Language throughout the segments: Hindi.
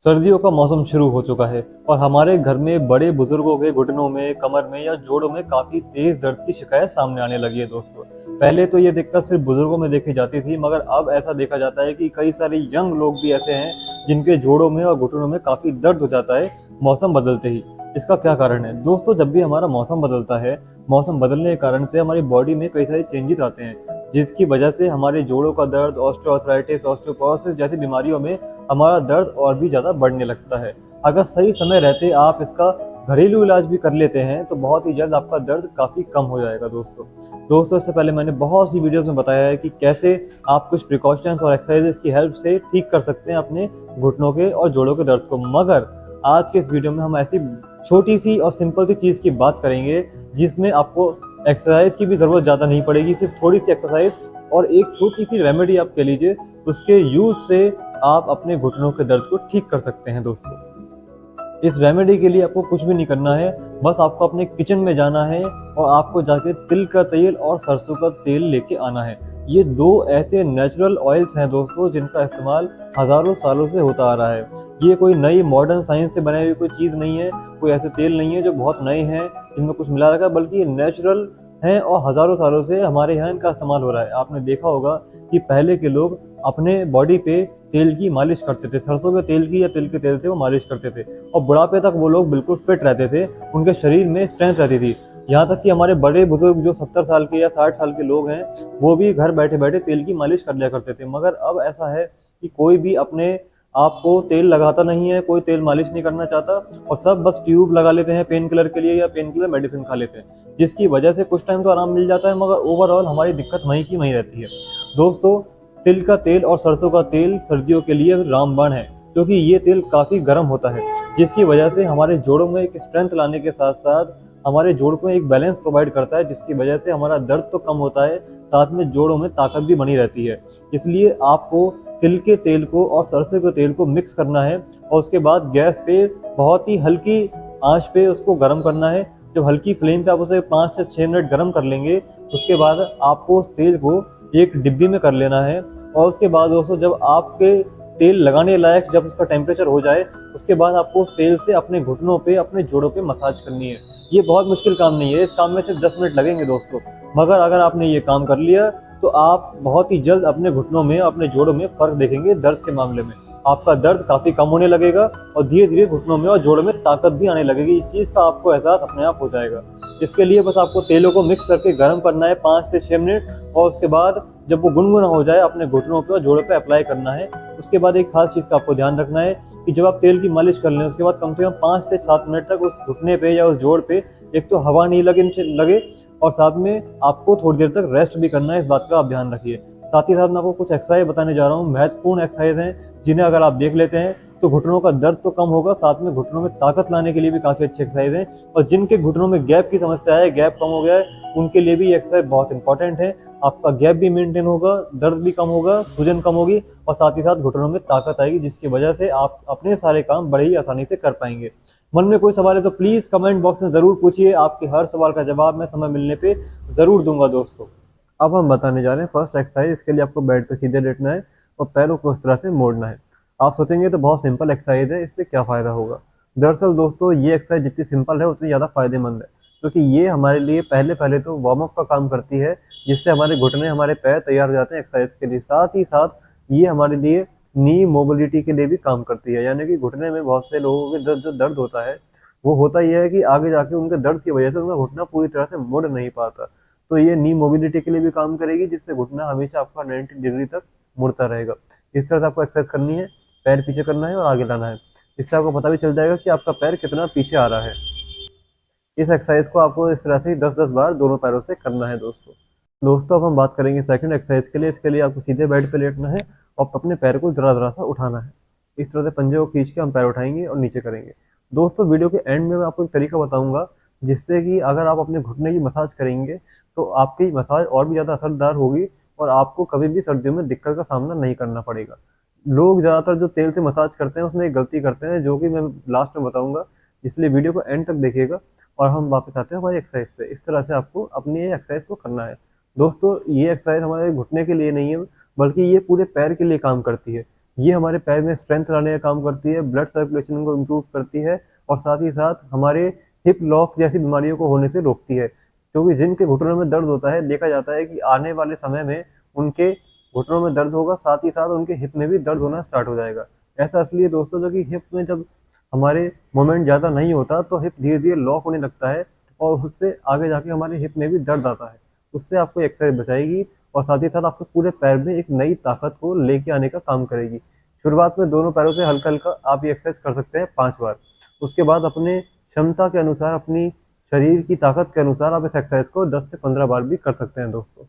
सर्दियों का मौसम शुरू हो चुका है और हमारे घर में बड़े बुजुर्गों के घुटनों में, कमर में या जोड़ों में काफी तेज दर्द की शिकायत सामने आने लगी है दोस्तों। पहले तो ये दिक्कत सिर्फ बुजुर्गों में देखी जाती थी, मगर अब ऐसा देखा जाता है कि कई सारे यंग लोग भी ऐसे हैं जिनके जोड़ों में और घुटनों में काफी दर्द हो जाता है मौसम बदलते ही। इसका क्या कारण है दोस्तों? जब भी हमारा मौसम बदलता है, मौसम बदलने के कारण से हमारी बॉडी में कई सारे चेंजेस आते हैं, जिसकी वजह से हमारे जोड़ों का दर्द, ऑस्टियोआर्थराइटिस, ऑस्टियोपोरोसिस जैसी बीमारियों में हमारा दर्द और भी ज़्यादा बढ़ने लगता है। अगर सही समय रहते आप इसका घरेलू इलाज भी कर लेते हैं तो बहुत ही जल्द आपका दर्द काफ़ी कम हो जाएगा दोस्तों। इससे पहले मैंने बहुत सी वीडियोस में बताया है कि कैसे आप कुछ प्रिकॉशंस और एक्सरसाइजेस की हेल्प से ठीक कर सकते हैं अपने घुटनों के और जोड़ों के दर्द को। मगर आज के इस वीडियो में हम ऐसी छोटी सी और सिंपल सी चीज़ की बात करेंगे जिसमें आपको एक्सरसाइज की भी ज़रूरत ज़्यादा नहीं पड़ेगी। सिर्फ थोड़ी सी एक्सरसाइज और एक छोटी सी रेमेडी आप कह लीजिए, उसके यूज से आप अपने घुटनों के दर्द को ठीक कर सकते हैं दोस्तों। इस रेमेडी के लिए आपको कुछ भी नहीं करना है, बस आपको अपने किचन में जाना है और आपको जाके तिल का तेल और सरसों का तेल लेके आना है। ये दो ऐसे नेचुरल ऑयल्स हैं दोस्तों जिनका इस्तेमाल हजारों सालों से होता आ रहा है। ये कोई नई मॉडर्न साइंस से बनाई हुई कोई चीज़ नहीं है, कोई ऐसे तेल नहीं है जो बहुत नए हैं जिनमें कुछ मिला रखा है, बल्कि ये नेचुरल हैं और हजारों सालों से हमारे यहाँ इनका इस्तेमाल हो रहा है। आपने देखा होगा कि पहले के लोग अपने बॉडी पे तेल की मालिश करते थे, सरसों के तेल की या तिल के तेल से वो मालिश करते थे और बुढ़ापे तक वो लोग बिल्कुल फिट रहते थे, उनके शरीर में स्ट्रेंथ रहती थी। यहाँ तक कि हमारे बड़े बुजुर्ग जो 70 साल के या 60 साल के लोग हैं, वो भी घर बैठे बैठे तेल की मालिश कर लिया करते थे। मगर अब ऐसा है कि कोई भी अपने आपको तेल लगाता नहीं है, कोई तेल मालिश नहीं करना चाहता और सब बस ट्यूब लगा लेते हैं पेन किलर के लिए या पेन किलर मेडिसिन खा लेते हैं, जिसकी वजह से कुछ टाइम तो आराम मिल जाता है मगर ओवरऑल हमारी दिक्कत वहीं की वहीं रहती है दोस्तों। तिल का तेल और सरसों का तेल सर्दियों के लिए रामबाण है, क्योंकि ये तेल काफ़ी गर्म होता है, जिसकी वजह से हमारे जोड़ों में एक स्ट्रेंथ लाने के साथ साथ हमारे जोड़ को एक बैलेंस प्रोवाइड करता है, जिसकी वजह से हमारा दर्द तो कम होता है, साथ में जोड़ों में ताकत भी बनी रहती है। इसलिए आपको तिल के तेल को और सरसों के तेल को मिक्स करना है और उसके बाद गैस पे बहुत ही हल्की आंच पे उसको गर्म करना है। जब हल्की फ्लेम पे आप उसे 5 से 6 मिनट गर्म कर लेंगे, उसके बाद आपको उस तेल को एक डिब्बी में कर लेना है और उसके बाद दोस्तों जब आपके तेल लगाने लायक जब उसका टेम्परेचर हो जाए, उसके बाद आपको उस तेल से अपने घुटनों पे, अपने जोड़ों पे मसाज करनी है। ये बहुत मुश्किल काम नहीं है, इस काम में सिर्फ 10 मिनट लगेंगे दोस्तों, मगर अगर आपने ये काम कर लिया तो आप बहुत ही जल्द अपने घुटनों में, अपने जोड़ों में फर्क देखेंगे। दर्द के मामले में आपका दर्द काफी कम होने लगेगा और धीरे धीरे घुटनों में और जोड़ों में ताकत भी आने लगेगी। इस चीज का आपको एहसास अपने आप हो जाएगा। इसके लिए बस आपको तेलों को मिक्स करके गर्म करना है 5 से 6 मिनट और उसके बाद जब वो गुनगुना हो जाए अपने घुटनों पे और जोड़ों पे अप्लाई करना है। उसके बाद एक खास चीज का आपको ध्यान रखना है कि जब आप तेल की मालिश कर लें, उसके बाद कम से कम 5 से 7 मिनट तक उस घुटने पे या उस जोड़ पे एक तो हवा नहीं लगे और साथ में आपको थोड़ी देर तक रेस्ट भी करना है। इस बात का आप ध्यान रखिए। साथ ही साथ मैं आपको कुछ एक्सरसाइज बताने जा रहा हूँ, महत्वपूर्ण एक्सरसाइज हैं जिन्हें अगर आप देख लेते हैं तो घुटनों का दर्द तो कम होगा, साथ में घुटनों में ताकत लाने के लिए भी काफी अच्छी एक्सरसाइज है। और जिनके घुटनों में गैप की समस्या है, गैप कम हो गया है, उनके लिए भी ये एक्सरसाइज बहुत इंपॉर्टेंट है। आपका गैप भी मेंटेन होगा, दर्द भी कम होगा, सूजन कम होगी और साथ ही साथ घुटनों में ताकत आएगी, जिसकी वजह से आप अपने सारे काम बड़े ही आसानी से कर पाएंगे। मन में कोई सवाल है तो प्लीज कमेंट बॉक्स में जरूर पूछिए, आपके हर सवाल का जवाब मैं समय मिलने पे जरूर दूंगा दोस्तों। अब हम बताने जा रहे हैं फर्स्ट एक्सरसाइज। इसके लिए आपको बेड पे सीधे लेटना है और पैरों को इस तरह से मोड़ना है। आप सोचेंगे तो बहुत सिंपल एक्सरसाइज है, इससे क्या फायदा होगा? दरअसल दोस्तों ये एक्सरसाइज जितनी सिंपल है उतनी ज़्यादा फायदेमंद है, क्योंकि ये हमारे लिए पहले पहले तो वार्म अप का काम करती है, जिससे हमारे घुटने, हमारे पैर तैयार हो जाते हैं एक्सरसाइज के लिए। साथ ही साथ ये हमारे लिए नी मोबिलिटी के लिए भी काम करती है, यानी कि घुटने में बहुत से लोगों के जो दर्द होता है, वो होता यह है कि आगे जाके उनके दर्द की वजह से उनका घुटना पूरी तरह से मुड़ नहीं पाता। तो ये नी मोबिलिटी के लिए भी काम करेगी, जिससे घुटना हमेशा आपका 90 डिग्री तक मुड़ता रहेगा। इस तरह से आपको एक्सरसाइज करनी है, पैर पीछे करना है और आगे लाना है। इससे आपको पता भी चल जाएगा कि आपका पैर कितना पीछे आ रहा है। इस एक्सरसाइज को आपको इस तरह से 10-10 बार दोनों पैरों से करना है दोस्तों। अब हम बात करेंगे सेकंड एक्सरसाइज के लिए। इसके लिए आपको सीधे बेड पे लेटना है और अपने पैर को जरा जरा सा उठाना है। इस तरह से पंजे को खींच के हम पैर उठाएंगे और नीचे करेंगे। दोस्तों वीडियो के एंड में मैं आपको एक तरीका बताऊंगा, जिससे कि अगर आप अपने घुटने की मसाज करेंगे तो आपकी मसाज और भी ज़्यादा असरदार होगी और आपको कभी भी सर्दियों में दिक्कत का सामना नहीं करना पड़ेगा। लोग ज़्यादातर जो तेल से मसाज करते हैं उसमें एक गलती करते हैं, जो कि मैं लास्ट में बताऊंगा, इसलिए वीडियो को एंड तक देखिएगा। और हम वापस आते हैं हमारी एक्सरसाइज पे। इस तरह से आपको अपनी ये एक्सरसाइज को करना है दोस्तों। ये एक्सरसाइज हमारे घुटने के लिए नहीं है, बल्कि ये पूरे पैर के लिए काम करती है। ये हमारे पैर में स्ट्रेंथ लाने का काम करती है, ब्लड सर्कुलेशन को इम्प्रूव करती है और साथ ही साथ हमारे हिप लॉक जैसी बीमारियों को होने से रोकती है। क्योंकि जिनके घुटनों में दर्द होता है, देखा जाता है कि आने वाले समय में उनके घुटनों में दर्द होगा, साथ ही साथ उनके हिप में भी दर्द होना स्टार्ट हो जाएगा। ऐसा इसलिए दोस्तों, जो कि हिप में जब हमारे मोमेंट ज़्यादा नहीं होता तो हिप धीरे धीरे लॉक होने लगता है और उससे आगे जाके हमारे हिप में भी दर्द आता है। उससे आपको एक्सरसाइज बचाएगी और साथ ही साथ आपके पूरे पैर में एक नई ताकत को लेके आने का काम करेगी। शुरुआत में दोनों पैरों से हल्का हल्का आप ये एक्सरसाइज कर सकते हैं 5 बार। उसके बाद अपने क्षमता के अनुसार, अपनी शरीर की ताकत के अनुसार आप इस एक्सरसाइज को 10 से 15 बार भी कर सकते हैं दोस्तों।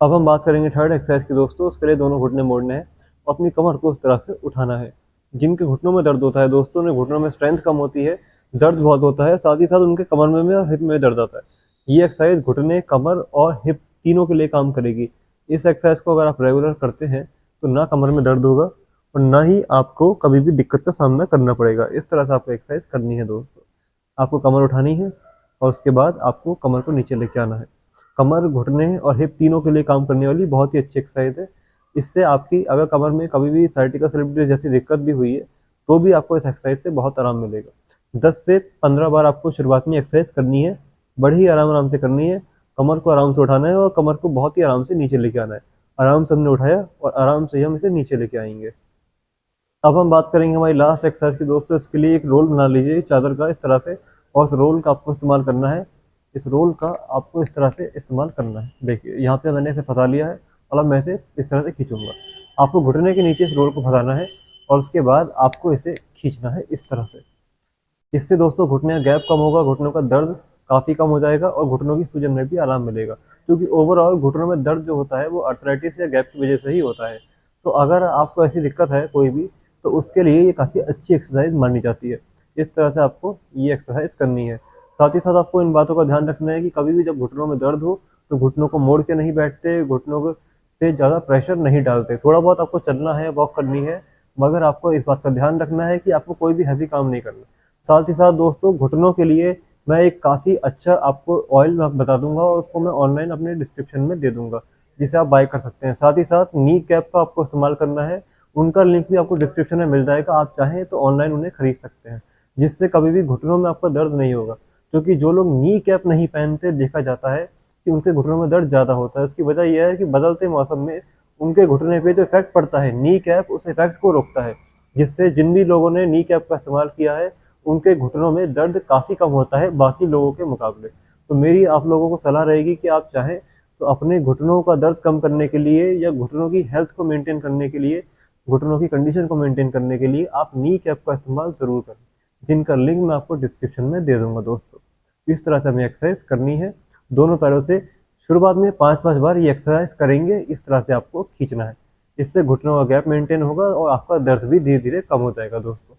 अब हम बात करेंगे थर्ड एक्सरसाइज की दोस्तों। उसके लिए दोनों घुटने मोड़ने हैं और अपनी कमर को उस तरह से उठाना है। जिनके घुटनों में दर्द होता है दोस्तों, उन्हें घुटनों में स्ट्रेंथ कम होती है, दर्द बहुत होता है, साथ ही साथ उनके कमर में भी और हिप में दर्द आता है। ये एक्सरसाइज घुटने, कमर और हिप तीनों के लिए काम करेगी। इस एक्सरसाइज को अगर आप रेगुलर करते हैं तो ना कमर में दर्द होगा और ना ही आपको कभी भी दिक्कत का सामना करना पड़ेगा। इस तरह से आपको एक्सरसाइज करनी है दोस्तों। आपको कमर उठानी है और उसके बाद आपको कमर को नीचे लेके आना है। कमर, घुटने और हिप तीनों के लिए काम करने वाली बहुत ही अच्छी एक्सरसाइज है। इससे आपकी अगर कमर में कभी भी साइटिका स्लिप जैसी दिक्कत भी हुई है तो भी आपको इस एक्सरसाइज से बहुत आराम मिलेगा। 10 से 15 बार आपको शुरुआत में एक्सरसाइज करनी है, बड़ी ही आराम आराम से करनी है। कमर को आराम से उठाना है और कमर को बहुत ही आराम से नीचे लेके आना है। आराम से हमने उठाया और आराम से ही हम इसे नीचे लेके आएंगे। अब हम बात करेंगे हमारी लास्ट एक्सरसाइज की दोस्तों। इसके लिए एक रोल बना लीजिए चादर का इस तरह से, और उस रोल का आपको इस्तेमाल करना है। इस रोल का आपको इस तरह से इस्तेमाल करना है। देखिए यहाँ पे मैंने इसे फंसा लिया है और अब मैं इसे इस तरह से खींचूंगा। आपको घुटने के नीचे इस रोल को फंसाना है और उसके बाद आपको इसे खींचना है इस तरह से। इससे दोस्तों घुटने का गैप कम होगा, घुटनों का दर्द काफ़ी कम हो जाएगा और घुटनों की सूजन में भी आराम मिलेगा। क्योंकि ओवरऑल घुटनों में दर्द जो होता है वो अर्थराइटिस या गैप की वजह से ही होता है। तो अगर आपको ऐसी दिक्कत है कोई भी, तो उसके लिए ये काफ़ी अच्छी एक्सरसाइज मानी जाती है। इस तरह से आपको ये एक्सरसाइज करनी है। साथ ही साथ आपको इन बातों का ध्यान रखना है कि कभी भी जब घुटनों में दर्द हो तो घुटनों को मोड़ के नहीं बैठते, घुटनों को पे ज़्यादा प्रेशर नहीं डालते। थोड़ा बहुत आपको चलना है, वॉक करनी है, मगर आपको इस बात का ध्यान रखना है कि आपको कोई भी हैवी काम नहीं करना। साथ ही साथ दोस्तों घुटनों के लिए मैं एक काफ़ी अच्छा आपको ऑयल मैं बता दूंगा और उसको मैं ऑनलाइन अपने डिस्क्रिप्शन में दे दूंगा, जिसे आप बाय कर सकते हैं। साथ ही साथ नी कैप का आपको इस्तेमाल करना है, उनका लिंक भी आपको डिस्क्रिप्शन में मिल जाएगा। आप चाहें तो ऑनलाइन उन्हें खरीद सकते हैं, जिससे कभी भी घुटनों में आपका दर्द नहीं होगा। क्योंकि जो लोग नी कैप नहीं पहनते, देखा जाता है कि उनके घुटनों में दर्द ज़्यादा होता है। उसकी वजह यह है कि बदलते मौसम में उनके घुटने पे जो इफेक्ट पड़ता है, नी कैप उस इफेक्ट को रोकता है। जिससे जिन भी लोगों ने नी कैप का इस्तेमाल किया है उनके घुटनों में दर्द काफ़ी कम होता है बाकी लोगों के मुकाबले। तो मेरी आप लोगों को सलाह रहेगी कि आप चाहें तो अपने घुटनों का दर्द कम करने के लिए या घुटनों की हेल्थ को मेंटेन करने के लिए, घुटनों की कंडीशन को मेंटेन करने के लिए आप नी कैप का इस्तेमाल ज़रूर करें, जिनका लिंक मैं आपको डिस्क्रिप्शन में दे दूंगा दोस्तों। इस तरह से हमें एक्सरसाइज करनी है दोनों पैरों से। शुरुआत में 5-5 बार ये एक्सरसाइज करेंगे, इस तरह से आपको खींचना है। इससे घुटनों का गैप मेंटेन होगा और आपका दर्द भी धीरे धीरे कम हो जाएगा दोस्तों।